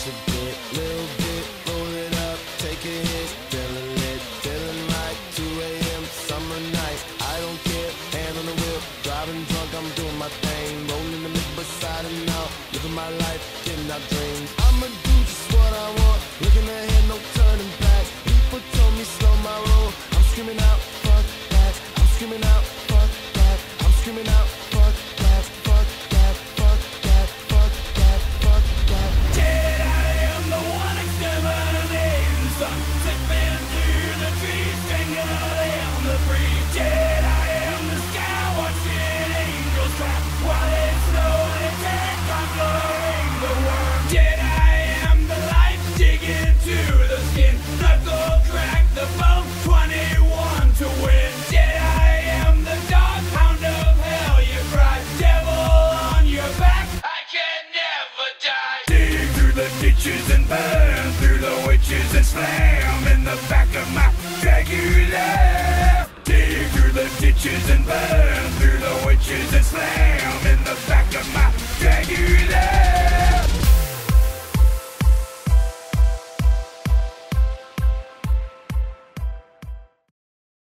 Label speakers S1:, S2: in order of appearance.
S1: Push a bit, little bit, roll it up, take a hit, feeling lit, feeling like 2 a.m. summer night. I don't care, hand on the wheel, driving drunk, I'm doing my thing, rolling the mid beside and out, living my life, getting out dreams. I'ma do just what I want, looking ahead, no turning back. People told me slow my roll, I'm screaming out, fuck that. I'm screaming out, fuck that. I'm screaming out, fuck that, fuck that, fuck that, fuck that, fuck that.
S2: Yeah, I am the one exterminating the sun, zipping through the trees, strangling the breeze. Yeah, I am the sky watching angels cry while they slowly take conquering the world. Yeah, I am the light digging to the skin, knuckle crack the bone, 21 to win. Yeah, I am the dog pound of hell, you cry, devil on your back, I can never die. Dig through the ditches and burn through the witches and slam in the back of my Dragula. Dig through the ditches and burn through the witches and slam in the back